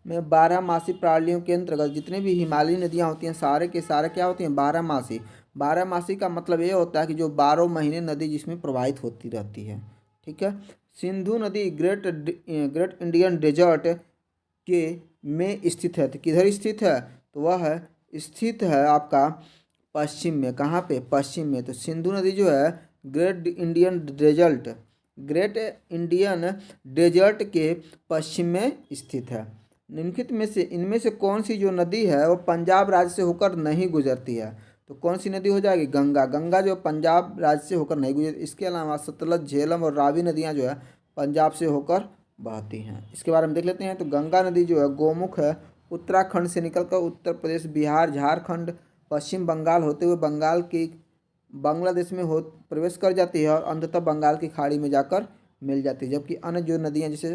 Speaker 1: में 12 मासी प्रणालियों के अंतर्गत जितने भी हिमालयी नदियाँ होती हैं सारे के सारे क्या होती हैं 12 मासी। 12 मासी का मतलब ये होता है कि जो 12 महीने नदी जिसमें प्रवाहित होती रहती है। ठीक है। सिंधु नदी ग्रेट इंडियन डेजर्ट के में स्थित है। तो किधर स्थित है? तो वह स्थित है आपका पश्चिम में। कहाँ पे? पश्चिम में। तो सिंधु नदी जो है ग्रेट इंडियन डेजर्ट के पश्चिम में स्थित है। निम्नलिखित में से इनमें से कौन सी जो नदी है वो पंजाब राज्य से होकर नहीं गुजरती है? तो कौन सी नदी हो जाएगी? गंगा। गंगा जो पंजाब राज्य से होकर नहीं गुजरती। इसके अलावा सतलज, झेलम और रावी नदियाँ जो है पंजाब से होकर बहती हैं। इसके बारे में देख लेते हैं। तो गंगा नदी जो है गोमुख है, उत्तराखंड से निकलकर उत्तर प्रदेश, बिहार, झारखंड, पश्चिम बंगाल होते हुए बंगाल की बांग्लादेश में हो प्रवेश कर जाती है और अंततः बंगाल की खाड़ी में जाकर मिल जाती है। जबकि अन्य जो नदियाँ जैसे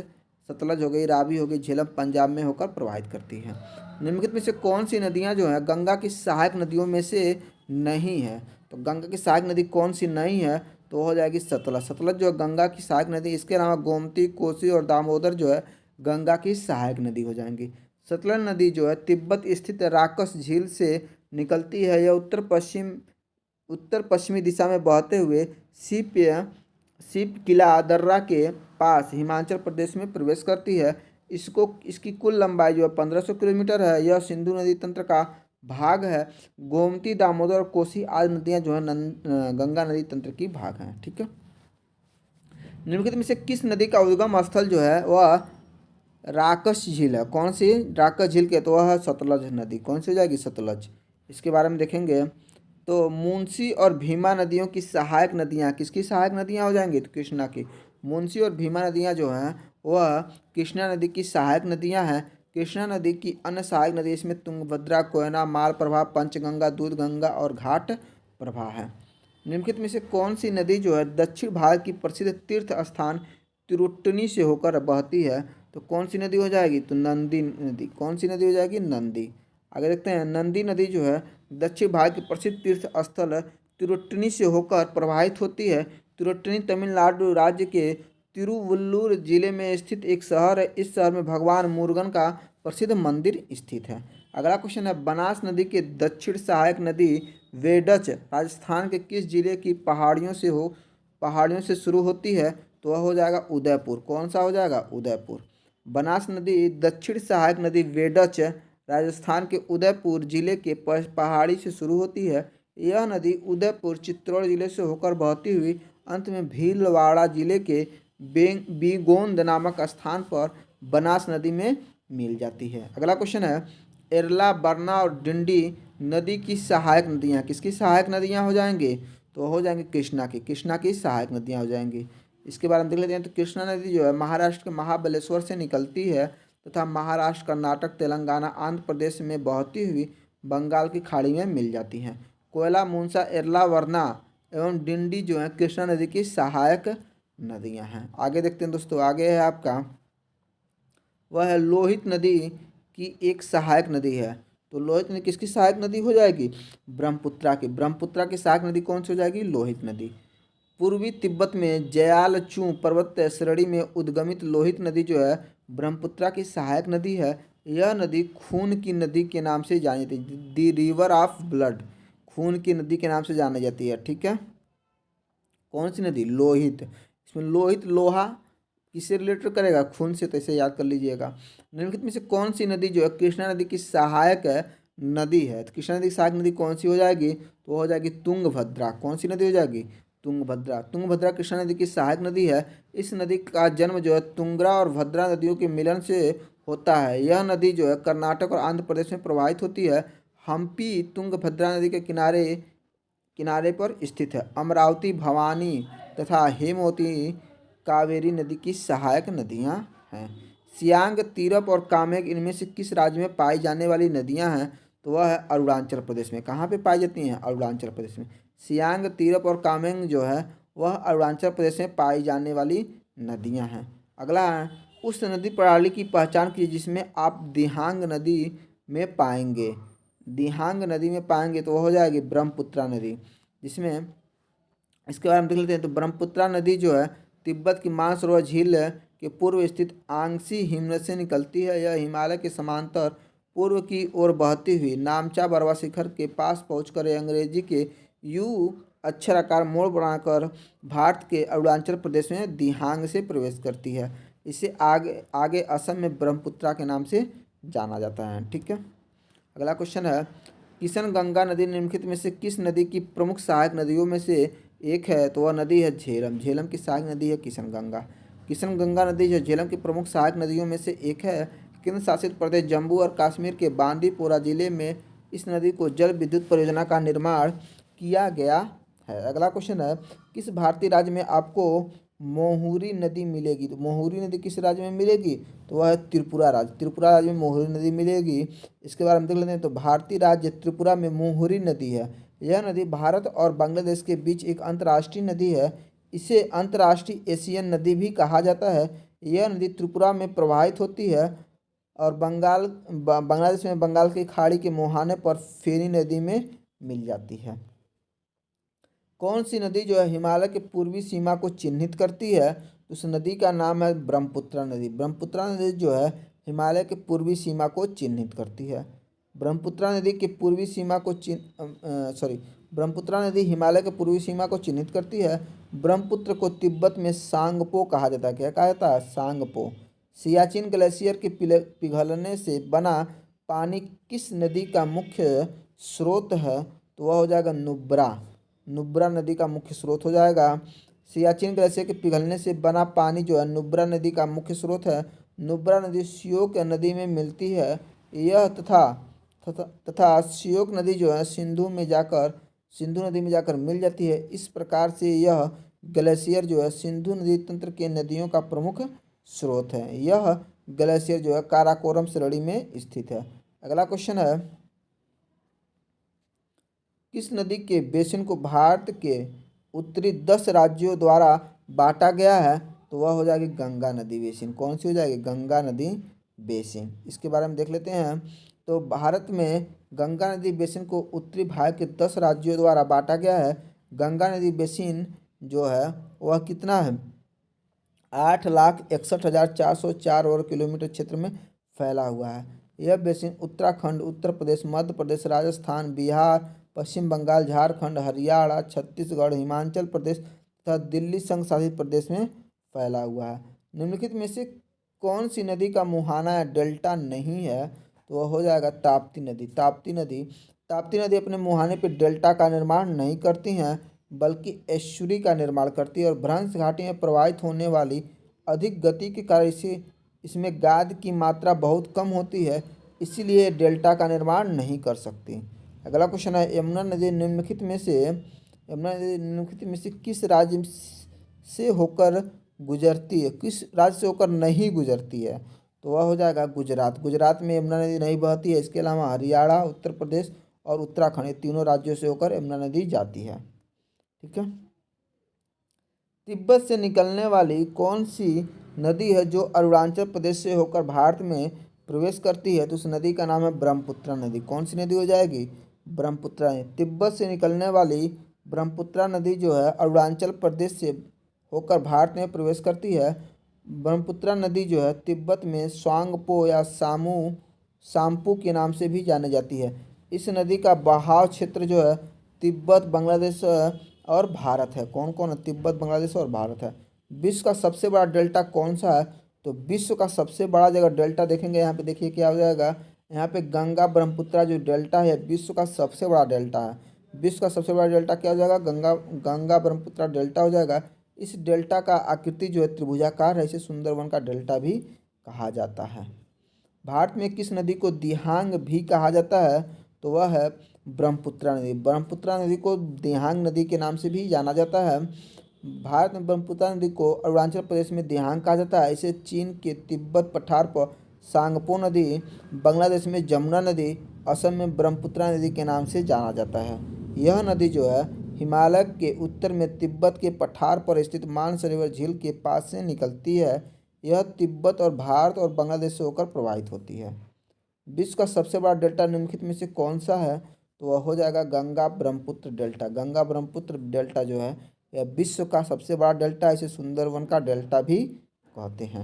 Speaker 1: सतलज हो गई, रावी हो गई, झेलम पंजाब में होकर प्रवाहित करती हैं। निम्नलिखित में से कौन सी नदियाँ जो हैं गंगा की सहायक नदियों में से नहीं है? तो गंगा की सहायक नदी कौन सी नहीं है? तो हो जाएगी सतलज। सतलज जो है गंगा की सहायक नदी। इसके अलावा गोमती, कोसी और दामोदर जो है गंगा की सहायक नदी हो जाएंगी। सतलज नदी जो है तिब्बत स्थित राकस झील से निकलती है। यह उत्तर पश्चिमी दिशा में बहते हुए सिप सिप किला दर्रा के पास हिमाचल प्रदेश में प्रवेश करती है। इसकी कुल लंबाई जो है 1500 किलोमीटर है। यह सिंधु नदी तंत्र का भाग है। गोमती, दामोदर और कोसी आदि नदियाँ जो है गंगा नदी तंत्र की भाग हैं। ठीक है। निम्नलिखित में से किस नदी का उद्गम स्थल जो है वह राकस झील है? कौन सी? राकस झील के तो वह है सतलज नदी। कौन सी हो जाएगी? सतलज। इसके बारे में देखेंगे तो मुंशी और भीमा नदियों की सहायक नदियाँ किसकी सहायक नदियाँ हो जाएंगी? तो कृष्णा की। मुंशी और भीमा नदियाँ जो हैं वह कृष्णा नदी की सहायक नदियाँ हैं। कृष्णा नदी की अन्य सहायक नदी इसमें तुंगभद्रा, कोयना, मालप्रभा, पंचगंगा, दूधगंगा और घाट प्रभा है। निम्नलिखित में से कौन सी नदी जो है दक्षिण भारत की प्रसिद्ध तीर्थ स्थान तिरुट्टनी से होकर बहती है? तो कौन सी नदी हो जाएगी? तो नंदी नदी। कौन सी नदी हो जाएगी? नंदी। आगे देखते हैं। नंदी नदी जो है दक्षिण भारत की प्रसिद्ध तीर्थ स्थल तिरुट्टनी से होकर प्रवाहित होती है। तिरुट्टनी तमिलनाडु राज्य के तिरुवल्लुर जिले में स्थित एक शहर है। इस शहर में भगवान मुरुगन का प्रसिद्ध मंदिर स्थित है। अगला क्वेश्चन है बनास नदी के दक्षिण सहायक नदी वेडच राजस्थान के किस जिले की पहाड़ियों से शुरू होती है? तो वह हो जाएगा उदयपुर। कौन सा हो जाएगा? उदयपुर। बनास नदी दक्षिण सहायक नदी वेडच राजस्थान के उदयपुर जिले के पहाड़ी से शुरू होती है। यह नदी उदयपुर, चित्तौड़ जिले से होकर बहती हुई अंत में भीलवाड़ा जिले के बीगोंद नामक स्थान पर बनास नदी में मिल जाती है। अगला क्वेश्चन है एरला, बरना और डिंडी नदी की सहायक नदियाँ किसकी सहायक नदियाँ हो जाएंगी? तो हो जाएंगी कृष्णा की सहायक नदियाँ हो जाएंगी। इसके बारे में देख लेते हैं। तो कृष्णा नदी जो है महाराष्ट्र के महाबलेश्वर से निकलती है तथा महाराष्ट्र, कर्नाटक, तेलंगाना, आंध्र प्रदेश में बहती हुई बंगाल की खाड़ी में मिल जाती हैं। कोयला, मूंसा, एरला, वरना एवं डिंडी जो है कृष्णा नदी की सहायक नदियां हैं। आगे देखते हैं दोस्तों। आगे है आपका वह है लोहित नदी की एक सहायक नदी है। तो लोहित नदी किसकी सहायक नदी हो जाएगी? ब्रह्मपुत्रा की। ब्रह्मपुत्रा की सहायक नदी कौन सी हो जाएगी? लोहित नदी। पूर्वी तिब्बत में जयालचू पर्वत श्रेणी में उद्गमित लोहित नदी जो है ब्रह्मपुत्रा की सहायक नदी है। यह नदी खून की नदी के नाम से जानी जाती है। दी रिवर ऑफ ब्लड, खून की नदी के नाम से जानी जाती है। ठीक है। कौन सी नदी? लोहित। इसमें लोहित लोहा किससे रिलेटेड करेगा? खून से। तो इसे याद कर लीजिएगा। निम्नलिखित में से कौन सी नदी जो है कृष्णा नदी की सहायक नदी है? तो कृष्णा नदी की सहायक नदी कौन सी हो जाएगी? तो हो जाएगी तुंगभद्रा। कौन सी नदी हो जाएगी? तुंगभद्रा। तुंगभद्रा कृष्णा नदी की सहायक नदी है। इस नदी का जन्म जो है तुंगरा और भद्रा नदियों के मिलन से होता है। यह नदी जो है कर्नाटक और आंध्र प्रदेश में प्रवाहित होती है। हम्पी तुंगभद्रा नदी के किनारे पर स्थित है। अमरावती, भवानी तथा हेमवती कावेरी नदी की सहायक नदियाँ हैं। सियांग, तिरप और कामेंग इनमें से किस राज्य में पाई जाने वाली नदियाँ हैं? तो वह है अरुणाचल प्रदेश में। कहाँ पे पाई जाती हैं? अरुणाचल प्रदेश में। सियांग, तिरप और कामेंग जो है वह अरुणाचल प्रदेश में पाई जाने वाली नदियाँ हैं। अगला है उस नदी प्रणाली की पहचान कीजिए जिसमें आप दिहांग नदी में पाएंगे। दिहांग नदी में पाएंगे तो वह हो जाएगी ब्रह्मपुत्रा नदी। जिसमें इसके बारे में देख लेते हैं। तो ब्रह्मपुत्रा नदी जो है तिब्बत की मानसरोवर झील के पूर्व स्थित आंगसी हिमनद से निकलती है। यह हिमालय के समांतर पूर्व की ओर बहती हुई नामचा बरवा शिखर के पास पहुंचकर अंग्रेजी के यू अक्षराकार मोड़ बनाकर भारत के अरुणाचल प्रदेश में दिहांग से प्रवेश करती है। इसे आगे आगे असम में ब्रह्मपुत्रा के नाम से जाना जाता है। ठीक है, अगला क्वेश्चन है, किशन गंगा नदी निम्नलिखित में से किस नदी की प्रमुख सहायक नदियों में से एक है? तो वह नदी है झेलम। झेलम की सहायक नदी है किशन गंगा। किशन गंगा नदी जो झेलम की प्रमुख सहायक नदियों में से एक है। केंद्र शासित प्रदेश जम्मू और कश्मीर के बांदीपोरा जिले में इस नदी को जल विद्युत परियोजना का निर्माण किया गया है। अगला क्वेश्चन है, किस भारतीय राज्य में आपको मोहुरी नदी मिलेगी? तो मोहुरी नदी किस राज्य में मिलेगी? तो वह है त्रिपुरा राज्य। त्रिपुरा राज्य में मोहुरी नदी मिलेगी। इसके बारे में देख लेते हैं। तो भारतीय राज्य त्रिपुरा में मोहुरी नदी है। यह नदी भारत और बांग्लादेश के बीच एक अंतर्राष्ट्रीय नदी है। इसे अंतर्राष्ट्रीय एशियन नदी भी कहा जाता है। यह नदी त्रिपुरा में प्रवाहित होती है और बांग्लादेश में बंगाल की खाड़ी के मुहाने पर फेनी नदी में मिल जाती है। कौन सी नदी जो है हिमालय के पूर्वी सीमा को चिन्हित करती है? तो उस नदी का नाम है ब्रह्मपुत्रा नदी। ब्रह्मपुत्रा नदी जो है हिमालय के पूर्वी सीमा को चिन्हित करती है। ब्रह्मपुत्रा नदी के पूर्वी सीमा को ब्रह्मपुत्रा नदी हिमालय के पूर्वी सीमा को चिन्हित करती है। ब्रह्मपुत्र को तिब्बत में सांगपो कहा जाता है। क्या कहा जाता है? सांगपो। सियाचिन ग्लेशियर के पिघलने से बना पानी किस नदी का मुख्य स्रोत है? तो वह हो जाएगा नुब्रा। नुब्रा नदी का मुख्य स्रोत हो जाएगा। सियाचिन ग्लेशियर के पिघलने से बना पानी जो है नुब्रा नदी का मुख्य स्रोत है। नुब्रा नदी श्योक नदी में मिलती है। यह तथा श्योक नदी जो है सिंधु नदी में जाकर मिल जाती है। इस प्रकार से यह ग्लेशियर जो है सिंधु नदी तंत्र के नदियों का प्रमुख स्रोत है। यह ग्लेशियर जो है काराकोरम श्रेणी में स्थित है। अगला क्वेश्चन है, किस नदी के बेसिन को भारत के उत्तरी 10 राज्यों द्वारा बांटा गया है? तो वह हो जाएगी गंगा नदी बेसिन। कौन सी हो जाएगी? गंगा नदी बेसिन। इसके बारे में देख लेते हैं। तो भारत में गंगा नदी बेसिन को उत्तरी भारत के 10 राज्यों द्वारा बांटा गया है। गंगा नदी बेसिन जो है वह कितना है? 8,61,404 वर्ग किलोमीटर क्षेत्र में फैला हुआ है। यह बेसिन उत्तराखंड, उत्तर प्रदेश, मध्य प्रदेश, राजस्थान, बिहार, पश्चिम बंगाल, झारखंड, हरियाणा, छत्तीसगढ़, हिमाचल प्रदेश तथा दिल्ली संघ शासित प्रदेश में फैला हुआ है। निम्नलिखित में से कौन सी नदी का मुहाना या डेल्टा नहीं है? तो वह हो जाएगा ताप्ती नदी। ताप्ती नदी अपने मुहाने पर डेल्टा का निर्माण नहीं करती हैं, बल्कि एस्चुरी का निर्माण करती है और भ्रंश घाटी में प्रवाहित होने वाली अधिक गति के कारण इसमें गाद की मात्रा बहुत कम होती है, इसीलिए डेल्टा का निर्माण नहीं कर सकती। अगला क्वेश्चन है, यमुना नदी निम्नलिखित में से किस राज्य से होकर गुजरती है? किस राज्य से होकर नहीं गुजरती है? तो वह हो जाएगा गुजरात। गुजरात में यमुना नदी नहीं बहती है। इसके अलावा हरियाणा, उत्तर प्रदेश और उत्तराखंड, ये तीनों राज्यों से होकर यमुना नदी जाती है। ठीक है, तिब्बत से निकलने वाली कौन सी नदी है जो अरुणाचल प्रदेश से होकर भारत में प्रवेश करती है? तो उस नदी का नाम है ब्रह्मपुत्रा नदी। कौन सी नदी हो जाएगी? ब्रह्मपुत्रा। तिब्बत से निकलने वाली ब्रह्मपुत्रा नदी जो है अरुणाचल प्रदेश से होकर भारत में प्रवेश करती है। ब्रह्मपुत्रा नदी जो है तिब्बत में स्वांगपो या साम्पू के नाम से भी जानी जाती है। इस नदी का बहाव क्षेत्र जो है तिब्बत, बांग्लादेश और भारत है। कौन कौन है? तिब्बत, बांग्लादेश और भारत है। विश्व का सबसे बड़ा डेल्टा कौन सा है? तो विश्व का सबसे बड़ा जगह डेल्टा देखेंगे, यहाँ पे देखिए क्या हो जाएगा, यहाँ पे गंगा ब्रह्मपुत्रा जो डेल्टा है विश्व का सबसे बड़ा डेल्टा है। विश्व का सबसे बड़ा डेल्टा क्या हो जाएगा? गंगा ब्रह्मपुत्रा डेल्टा हो जाएगा। इस डेल्टा का आकृति जो है त्रिभुजाकार है, इसे सुंदरवन का डेल्टा भी कहा जाता है। भारत में किस नदी को दिहांग भी कहा जाता है? तो वह है ब्रह्मपुत्रा नदी। ब्रह्मपुत्रा नदी को दिहांग नदी के नाम से भी जाना जाता है। भारत में ब्रह्मपुत्रा नदी को अरुणाचल प्रदेश में दिहांग कहा जाता है। इसे चीन के तिब्बत पठार पर सांगपो नदी, बांग्लादेश में जमुना नदी, असम में ब्रह्मपुत्रा नदी के नाम से जाना जाता है। यह नदी जो है हिमालय के उत्तर में तिब्बत के पठार पर स्थित मानसरोवर झील के पास से निकलती है। यह तिब्बत और भारत और बांग्लादेश से होकर प्रवाहित होती है। विश्व का सबसे बड़ा डेल्टा निम्नलिखित में से कौन सा है? तो वह हो जाएगा गंगा ब्रह्मपुत्र डेल्टा। गंगा ब्रह्मपुत्र डेल्टा जो है यह विश्व का सबसे बड़ा डेल्टा है। इसे सुंदरवन का डेल्टा भी कहते हैं।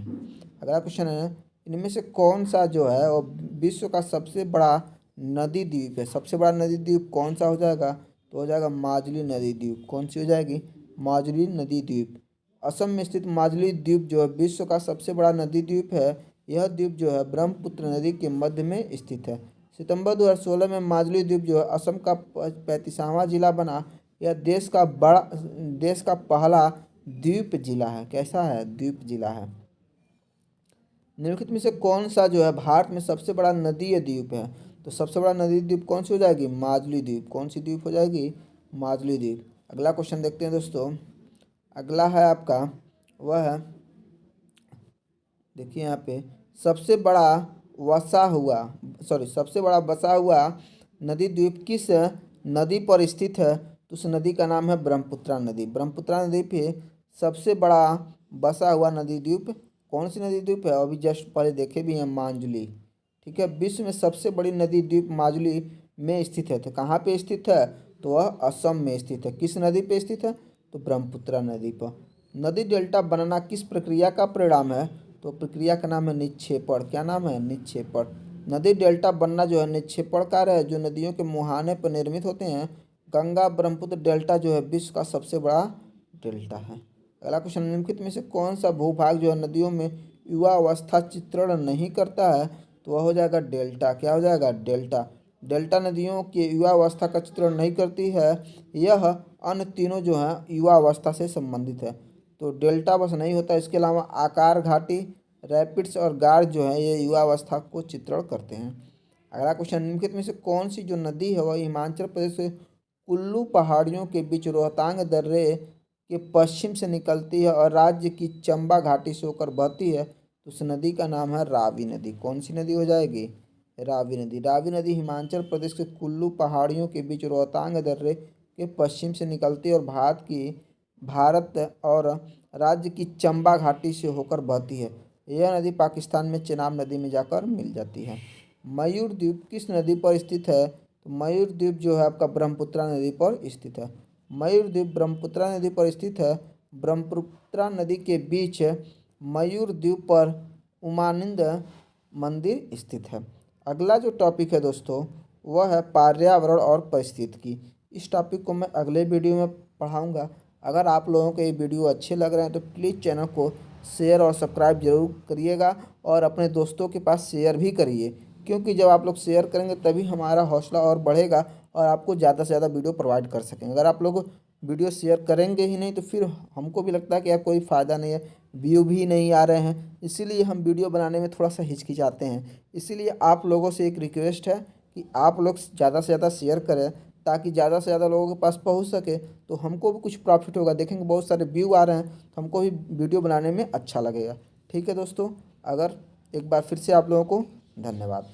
Speaker 1: अगला क्वेश्चन है, इनमें से कौन सा जो है वो विश्व का सबसे बड़ा नदी द्वीप है? सबसे बड़ा नदी द्वीप कौन सा हो जाएगा? तो हो जाएगा माजुली नदी द्वीप। कौन सी हो जाएगी? माजुली नदी द्वीप। असम में स्थित माजुली द्वीप जो है विश्व का सबसे बड़ा नदी द्वीप है। यह द्वीप जो है ब्रह्मपुत्र नदी के मध्य में स्थित है। सितंबर 2016 में माजुली द्वीप जो है असम का 35वां जिला बना। यह देश का पहला द्वीप जिला है। कैसा है? द्वीप जिला है। निम्नलिखित में से कौन सा जो है भारत में सबसे बड़ा नदीय द्वीप है? तो सबसे बड़ा नदी द्वीप कौन सी हो जाएगी? माजुली द्वीप। कौन सी द्वीप हो जाएगी? माजुली द्वीप। अगला क्वेश्चन देखते हैं दोस्तों। अगला है आपका, वह है, देखिए यहाँ पे, सबसे बड़ा बसा हुआ नदी द्वीप किस नदी पर स्थित है? तो उस नदी का नाम है ब्रह्मपुत्रा नदी। ब्रह्मपुत्रा नदी पे सबसे बड़ा बसा हुआ नदी द्वीप कौन सी नदी द्वीप है? अभी जस्ट पहले देखे भी हैं, माजुली। ठीक है, विश्व में सबसे बड़ी नदी द्वीप माजुली में स्थित है। तो कहाँ पे स्थित है? तो वह असम में स्थित है। किस नदी पे स्थित है? तो ब्रह्मपुत्रा नदी पर। नदी डेल्टा बनना किस प्रक्रिया का परिणाम है? तो प्रक्रिया का नाम है निक्षेपण। क्या नाम है? निक्षेपण। नदी डेल्टा बनना जो है निक्षेपण कार्य है जो नदियों के मुहाने पर निर्मित होते हैं। गंगा ब्रह्मपुत्र डेल्टा जो है विश्व का सबसे बड़ा डेल्टा है। अगला क्वेश्चन, निम्नलिखित में से कौन सा भूभाग जो है नदियों में युवा अवस्था चित्रण नहीं करता है? तो वह हो जाएगा डेल्टा। क्या हो जाएगा? डेल्टा। डेल्टा नदियों की युवा अवस्था का चित्रण नहीं करती है। यह अन्य तीनों जो हैं युवा अवस्था से संबंधित है। तो डेल्टा बस नहीं होता, इसके अलावा आकार, घाटी, रैपिड्स और गार जो है ये युवा अवस्था को चित्रण करते हैं। अगला क्वेश्चन, निम्नलिखित में से कौन सी जो नदी है वह हिमाचल प्रदेश से कुल्लू पहाड़ियों के बीच रोहतांग दर्रे के पश्चिम से निकलती है और राज्य की चंबा घाटी से होकर बहती है? तो उस नदी का नाम है रावी नदी। कौन सी नदी हो जाएगी? रावी नदी। रावी नदी हिमाचल प्रदेश के कुल्लू पहाड़ियों के बीच रोहतांग दर्रे के पश्चिम से निकलती है और भारत और राज्य की चंबा घाटी से होकर बहती है। यह नदी पाकिस्तान में चेनाब नदी में जाकर मिल जाती है। मयूर द्वीप किस नदी पर स्थित है? तो मयूर द्वीप जो है आपका ब्रह्मपुत्रा नदी पर स्थित है। मयूर द्वीप ब्रह्मपुत्रा नदी पर स्थित है। ब्रह्मपुत्रा नदी के बीच मयूर द्वीप पर उमानंद मंदिर स्थित है। अगला जो टॉपिक है दोस्तों वह है पर्यावरण और पारिस्थितिकी। इस टॉपिक को मैं अगले वीडियो में पढ़ाऊँगा। अगर आप लोगों को ये वीडियो अच्छे लग रहे हैं तो प्लीज़ चैनल को शेयर और सब्सक्राइब जरूर करिएगा और अपने दोस्तों के पास शेयर भी करिए, क्योंकि जब आप लोग शेयर करेंगे तभी हमारा हौसला और बढ़ेगा और आपको ज़्यादा से ज़्यादा वीडियो प्रोवाइड कर सकेंगे। अगर आप लोग वीडियो शेयर करेंगे ही नहीं तो फिर हमको भी लगता है कि यार कोई फ़ायदा नहीं है, व्यू भी नहीं आ रहे हैं, इसीलिए हम वीडियो बनाने में थोड़ा सा हिचकिचाते हैं। इसीलिए आप लोगों से एक रिक्वेस्ट है कि आप लोग ज़्यादा से ज़्यादा शेयर करें ताकि ज़्यादा से ज़्यादा लोगों के पास पहुंच सके, तो हमको भी कुछ प्रॉफिट होगा। देखेंगे बहुत सारे व्यू आ रहे हैं तो हमको भी वीडियो बनाने में अच्छा लगेगा। ठीक है दोस्तों, अगर एक बार फिर से आप लोगों को धन्यवाद।